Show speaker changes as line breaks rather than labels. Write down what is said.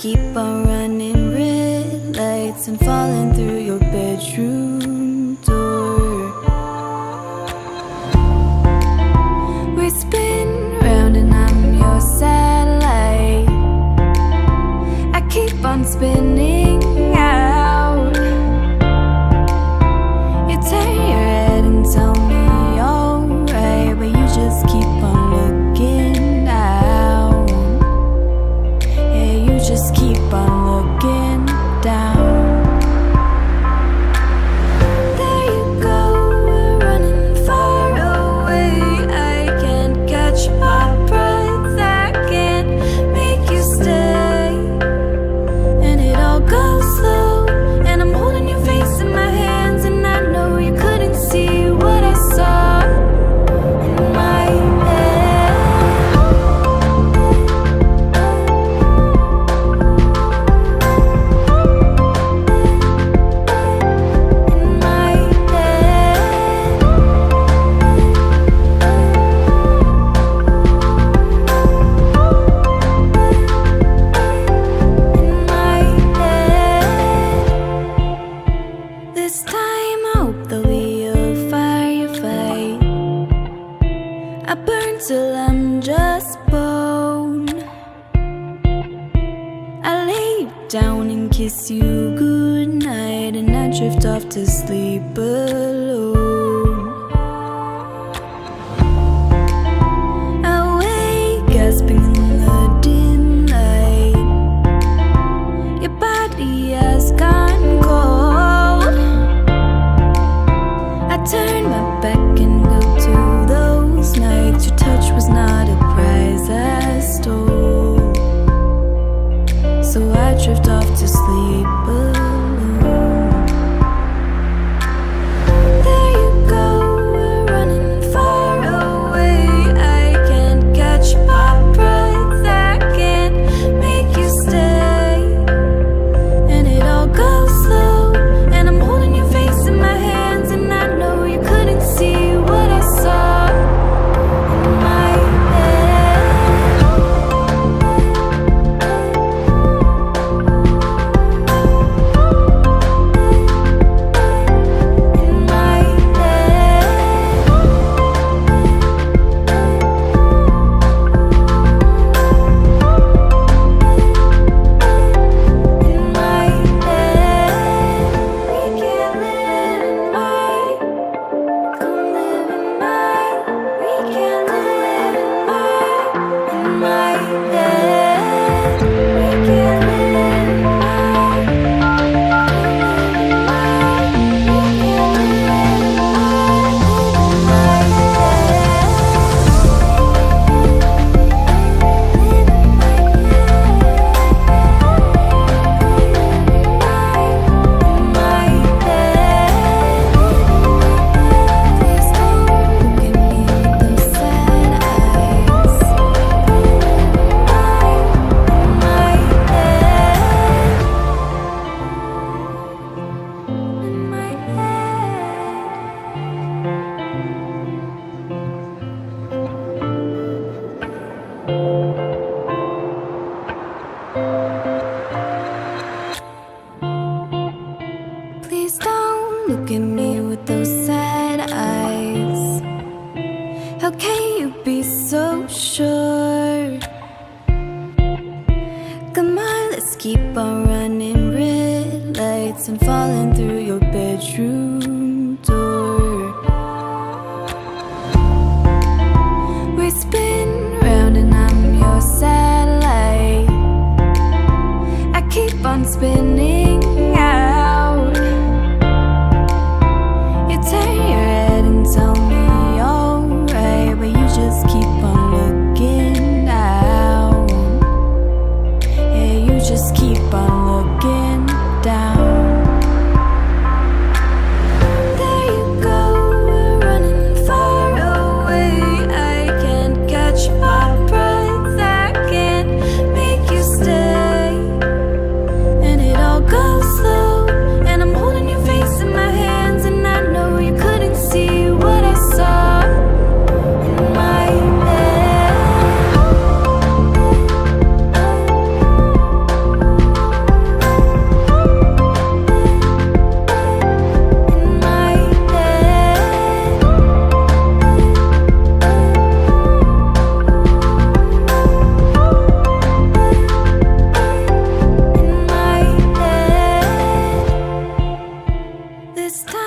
keep on running, red lights and falling through your bedroom door. We spin round and I'm your satellite. I keep on spinning out. You turn your head and tell me alright, but you just keep on looking down. Yeah, you just keep on looking down. There you go, we're running far away. I can't catch my breath, I can't make you stay. And it all goes slow, and I'm holding your face in my hands, and I know you couldn't see what I saw in my head. In my head. In my head. This time I hope there'll be a firefight. I burn till I'm just bone. I lay down and kiss you goodnight, and I drift off to sleep alone. I wake gasping in the dim light. Your body has gone cold. I turn my back and go to those nights. Your touch was not a prize I stole. So I drift off to sleep alone. There you go, we're running far away. I can't catch my breath, I can't make you stay. And it all goes slow, and I'm holding your face in my hands, and I know you couldn't see what I saw in my head. In my head. In my head. We can't live in my. Come live in my. We can't live in my head. We can't live in my. Come live in my. We can't Please don't look at me with those sad eyes. How can you be so sure? Come on, let's keep on running, red lights and falling through your bedroom door. We spin round and I'm your satellite. I keep on spinning out. You turn your head and tell me alright, but you just keep on looking down. Yeah, you just keep on looking down. There you go, we're running far away. I can't catch my breath, I can't make you stay. And it all goes slow, and I'm holding your face in my hands, and I know you couldn't see what I saw in my head. this time.